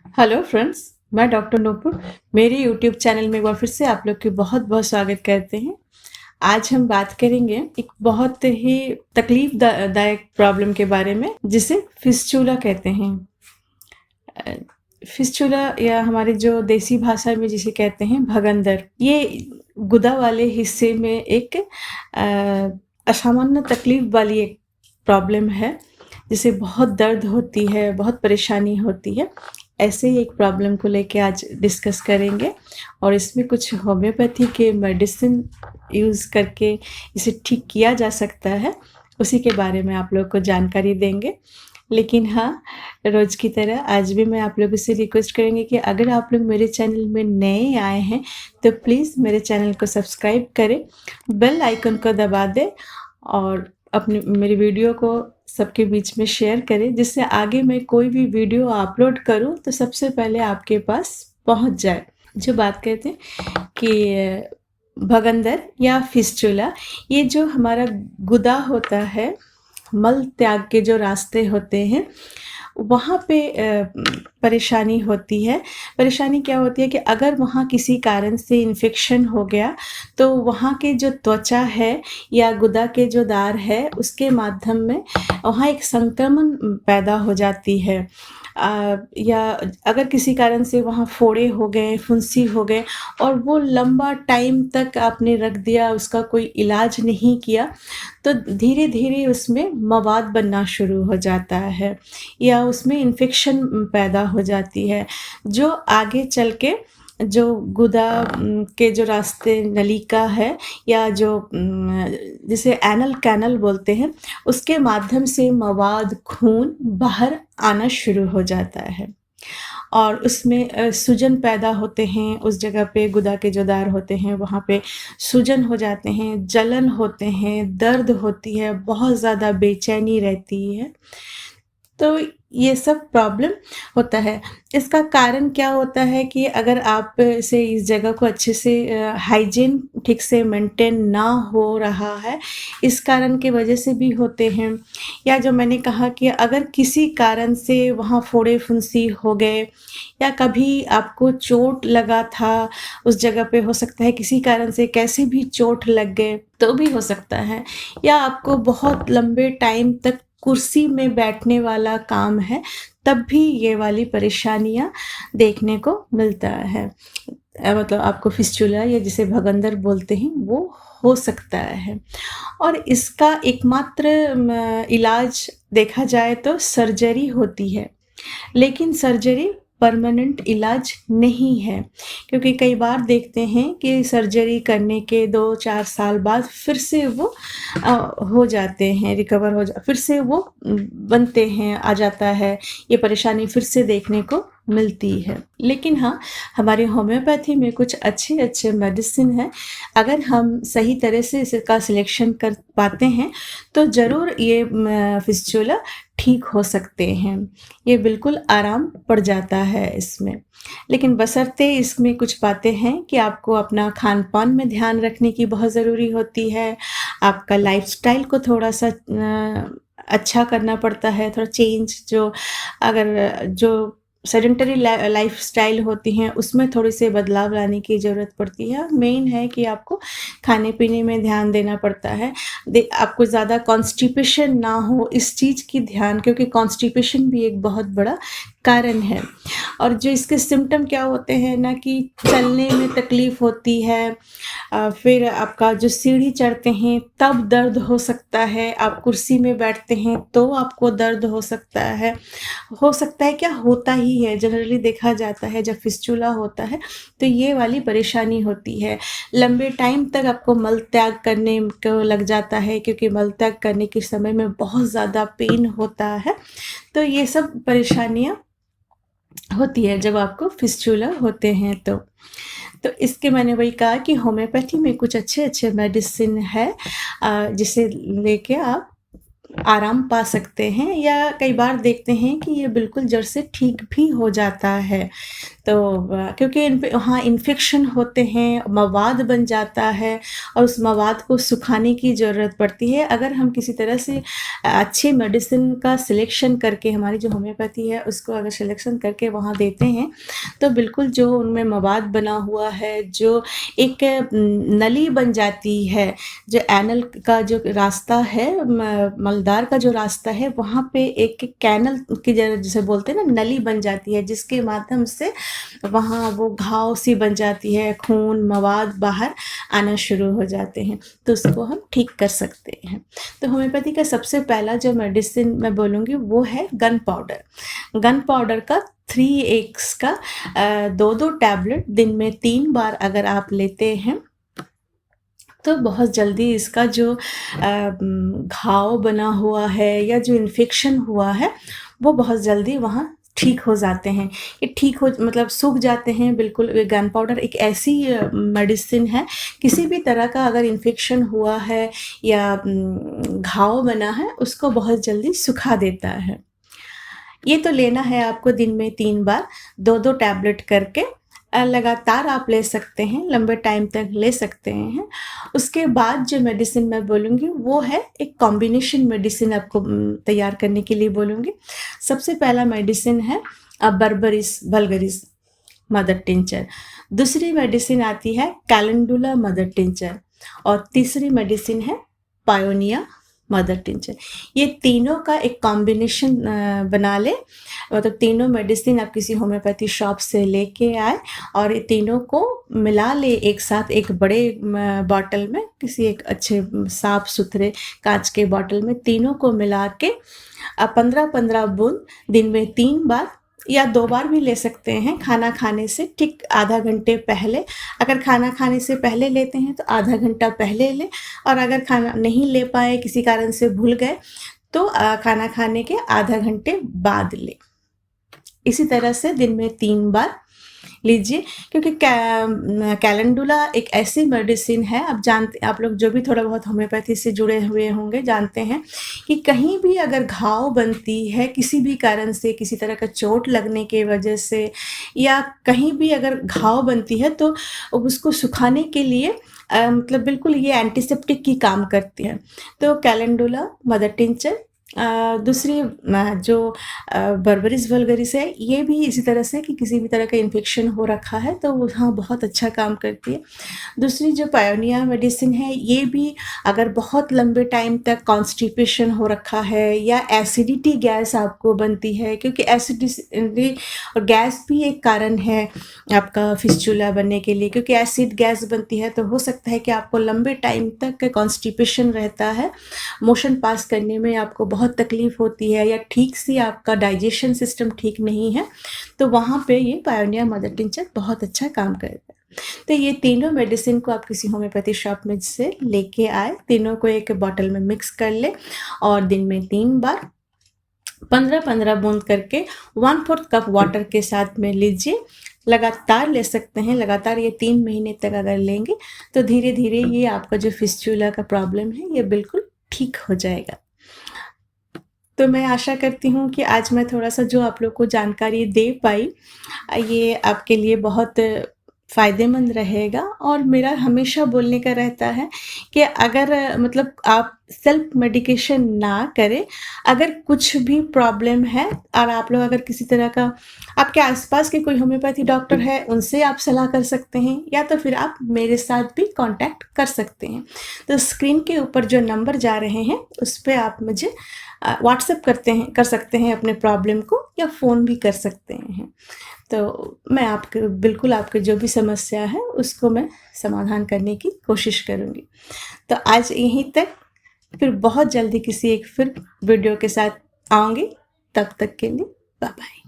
Hello friends, मैं doctor Nupur. मेरे YouTube channel में एक बार फिर से आप लोग की बहुत बहुत स्वागत करते हैं। आज हम बात करेंगे एक बहुत ही दायक प्रॉब्लम के बारे में, जिसे फिस्चुला कहते हैं। फिस्चुला या हमारी जो देसी भाषा में जिसे कहते हैं भगंदर, ये गुदा वाले हिस्से में एक असामान्य तकलीफ वाली एक प्रॉब्लम है, जिसे बहुत दर्द होती है, बहुत परेशानी होती है। ऐसे ही एक प्रॉब्लम को लेके आज डिस्कस करेंगे और इसमें कुछ होम्योपैथी के मेडिसिन यूज़ करके इसे ठीक किया जा सकता है, उसी के बारे में आप लोग को जानकारी देंगे। लेकिन हाँ, रोज़ की तरह आज भी मैं आप लोगों से रिक्वेस्ट करेंगे कि अगर आप लोग मेरे चैनल में नए आए हैं, तो प्लीज़ मेरे चैनल को सब्सक्राइब करें, बेल आइकन को दबा दें और अपनी मेरी वीडियो को सबके बीच में शेयर करें, जिससे आगे मैं कोई भी वीडियो अपलोड करूं तो सबसे पहले आपके पास पहुंच जाए। जो बात करते हैं कि भगंदर या फिस्चुला, ये जो हमारा गुदा होता है, मल त्याग के जो रास्ते होते हैं, वहाँ पे परेशानी होती है। परेशानी क्या होती है कि अगर वहाँ किसी कारण से इन्फेक्शन हो गया, तो वहाँ के जो त्वचा है या गुदा के जो दार है, उसके माध्यम में वहाँ एक संक्रमण पैदा हो जाती है। या अगर किसी कारण से वहाँ फोड़े हो गए, फुंसी हो गए और वो लंबा टाइम तक आपने रख दिया, उसका कोई इलाज नहीं किया, तो धीरे-धीरे उसमें मवाद बनना शुरू हो जाता है या उसमें इन्फेक्शन पैदा हो जाती है, जो आगे चल के जो गुदा के जो रास्ते नलिका है या जो जिसे एनल कैनल बोलते हैं, उसके माध्यम से मवाद, खून बाहर आना शुरू हो जाता है और उसमें सूजन पैदा होते हैं। उस जगह पे गुदा के जो दार होते हैं, वहाँ पे सूजन हो जाते हैं, जलन होते हैं, दर्द होती है, बहुत ज़्यादा बेचैनी रहती है। तो ये सब प्रॉब्लम होता है। इसका कारण क्या होता है कि अगर आप से इस जगह को अच्छे से हाइजीन ठीक से मेंटेन ना हो रहा है, इस कारण की वजह से भी होते हैं। या जो मैंने कहा कि अगर किसी कारण से वहाँ फोड़े-फुंसी हो गए या कभी आपको चोट लगा था, उस जगह पे हो सकता है किसी कारण से कैसे भी चोट लग गए, तो भी हो सकता है। या आपको बहुत लंबे टाइम तक कुर्सी में बैठने वाला काम है, तब भी ये वाली परेशानियाँ देखने को मिलता है। मतलब आपको फिस्चुला या जिसे भगंदर बोलते हैं, वो हो सकता है और इसका एकमात्र इलाज देखा जाए तो सर्जरी होती है। लेकिन सर्जरी परमानेंट इलाज नहीं है, क्योंकि कई बार देखते हैं कि सर्जरी करने के 2-4 साल बाद फिर से वो हो जाते हैं, रिकवर फिर से वो बनते हैं, आ जाता है, ये परेशानी फिर से देखने को मिलती है। लेकिन हाँ, हमारे होम्योपैथी में कुछ अच्छे-अच्छे मेडिसिन हैं, अगर हम सही तरह से इसका सिलेक्शन कर पाते हैं, तो ज़रूर ये फिस्चुला ठीक हो सकते हैं। ये बिल्कुल आराम पड़ जाता है इसमें। लेकिन बशर्ते इसमें कुछ बातें हैं कि आपको अपना खान-पान में ध्यान रखने की बहुत ज़रूरी होती है। आपका लाइफ़स्टाइल को थोड़ा-सा अच्छा करना पड़ता है, थोड़ा चेंज जो सेडेंटरी लाइफ़स्टाइल होती हैं, उसमें थोड़े-से बदलाव लाने की ज़रूरत पड़ती है। मेन है कि आपको खाने-पीने में ध्यान देना पड़ता है। आपको ज़्यादा कॉन्स्टिपेशन ना हो, इस चीज़ की ध्यान, क्योंकि कॉन्स्टिपेशन भी एक बहुत बड़ा कारण है। और जो इसके सिम्पटम क्या होते हैं ना, कि चलने में तकलीफ़ होती है, फिर आपका जो सीढ़ी चढ़ते हैं तब दर्द हो सकता है, आप कुर्सी में बैठते हैं तो आपको दर्द हो सकता है क्या, होता ही है, जनरली देखा जाता है जब फिस्चुला होता है तो ये वाली परेशानी होती है। लंबे टाइम तक आपको मल त्याग करने को लग जाता है, क्योंकि मल त्याग करने के समय में बहुत ज़्यादा पेन होता है। तो ये सब परेशानियाँ होती है जब आपको फिस्चुला होते हैं तो। तो इसके मैंने वही कहा कि होम्योपैथी में कुछ अच्छे-अच्छे मेडिसिन है, जिसे लेके आप आराम पा सकते हैं, या कई बार देखते हैं कि ये बिल्कुल जड़ से ठीक भी हो जाता है। तो क्योंकि वहाँ इन्फेक्शन होते हैं, मवाद बन जाता है और उस मवाद को सुखाने की ज़रूरत पड़ती है। अगर हम किसी तरह से अच्छी मेडिसिन का सिलेक्शन करके, हमारी जो होम्योपैथी है उसको अगर सिलेक्शन करके वहाँ देते हैं, तो बिल्कुल जो उनमें मवाद बना हुआ है, जो एक नली बन जाती है, जो एनल का जो रास्ता है, मलदार का जो रास्ता है, वहाँ पे एक कैनल की जैसे बोलते हैं ना, नली बन जाती है, जिसके माध्यम से वहाँ वो घाव सी बन जाती है, खून मवाद बाहर आना शुरू हो जाते हैं, तो उसको हम ठीक कर सकते हैं। तो होम्योपैथी का सबसे पहला जो मेडिसिन मैं बोलूँगी वो है गन पाउडर। गन पाउडर का 3x का 2-2 टैबलेट दिन में 3 बार अगर आप लेते हैं, तो बहुत जल्दी इसका जो घाव बना हुआ है या जो इन्फेक्शन हुआ है, वो बहुत जल्दी वहाँ ठीक हो जाते हैं। ये ठीक हो मतलब सूख जाते हैं बिल्कुल। गन पाउडर एक ऐसी मेडिसिन है, किसी भी तरह का अगर इन्फेक्शन हुआ है या घाव बना है, उसको बहुत जल्दी सुखा देता है। ये तो लेना है आपको दिन में 3 बार, 2-2 टैबलेट करके लगातार आप ले सकते हैं, लंबे टाइम तक ले सकते हैं। उसके बाद जो मेडिसिन मैं बोलूँगी वो है एक कॉम्बिनेशन मेडिसिन आपको तैयार करने के लिए बोलूँगी। सबसे पहला मेडिसिन है बर्बरिस वल्गरिस मदर टिंचर। दूसरी मेडिसिन आती है कैलेंडुला मदर टिंचर और तीसरी मेडिसिन है पायोनिया मदर टिंचर। ये तीनों का एक कॉम्बिनेशन बना ले, मतलब तीनों मेडिसिन आप किसी होम्योपैथी शॉप से लेके आए और ये तीनों को मिला ले एक साथ एक बड़े बॉटल में, किसी एक अच्छे साफ सुथरे कांच के बॉटल में तीनों को मिला के 15-15 बूंद दिन में 3 बार या 2 बार भी ले सकते हैं, खाना खाने से ठीक आधा घंटे पहले। अगर खाना खाने से पहले लेते हैं तो आधा घंटा पहले लें, और अगर खाना नहीं ले पाए, किसी कारण से भूल गए, तो खाना खाने के आधा घंटे बाद लें। इसी तरह से दिन में 3 बार लीजिए, क्योंकि कैलेंडुला एक ऐसी मेडिसिन है, आप लोग जो भी थोड़ा बहुत होम्योपैथी से जुड़े हुए होंगे जानते हैं कि कहीं भी अगर घाव बनती है किसी भी कारण से, किसी तरह का चोट लगने के वजह से, या कहीं भी अगर घाव बनती है, तो उसको सुखाने के लिए मतलब बिल्कुल ये एंटीसेप्टिक की काम करती है। तो कैलेंडुला मदर टिंचर, दूसरी जो बर्बरिस वल्गरिस है, ये भी इसी तरह से कि किसी भी तरह का इन्फेक्शन हो रखा है तो वो हाँ बहुत अच्छा काम करती है। दूसरी जो पायोनिया मेडिसिन है, ये भी अगर बहुत लंबे टाइम तक कॉन्स्टिपेशन हो रखा है या एसिडिटी गैस आपको बनती है, क्योंकि एसिडिटी और गैस भी एक कारण है आपका फिस्चुला बनने के लिए, क्योंकि एसिड गैस बनती है तो हो सकता है कि आपको लंबे टाइम तक कॉन्स्टिपेशन रहता है, मोशन पास करने में आपको बहुत तकलीफ होती है, या ठीक से आपका डाइजेशन सिस्टम ठीक नहीं है, तो वहाँ पे ये पायोनिया मदर टिंचर बहुत अच्छा काम करता है। तो ये तीनों मेडिसिन को आप किसी होम्योपैथी शॉप में से लेके आए, तीनों को एक बॉटल में मिक्स कर ले और दिन में 3 बार 15-15 बूंद करके 1/4 कप वाटर के साथ में लीजिए। लगातार ले सकते हैं, लगातार ये 3 महीने तक अगर लेंगे तो धीरे धीरे ये आपका जो फिस्चुला का प्रॉब्लम है ये बिल्कुल ठीक हो जाएगा। तो मैं आशा करती हूँ कि आज मैं थोड़ा-सा जो आप लोग को जानकारी दे पाई, ये आपके लिए बहुत फ़ायदेमंद रहेगा। और मेरा हमेशा बोलने का रहता है कि अगर मतलब आप सेल्फ मेडिकेशन ना करें, अगर कुछ भी प्रॉब्लम है और आप लोग अगर किसी तरह का, आपके आसपास के कोई होम्योपैथी डॉक्टर है, उनसे आप सलाह कर सकते हैं, या तो फिर आप मेरे साथ भी कॉन्टैक्ट कर सकते हैं। तो स्क्रीन के ऊपर जो नंबर जा रहे हैं, उस पे आप मुझे व्हाट्सएप कर सकते हैं अपने प्रॉब्लम को, या फ़ोन भी कर सकते हैं। तो मैं आपके बिल्कुल आपकी जो भी समस्या है उसको मैं समाधान करने की कोशिश करूँगी। तो आज यहीं तक, फिर बहुत जल्दी किसी एक फिर वीडियो के साथ आऊँगी। तब तक के लिए बाय बाय।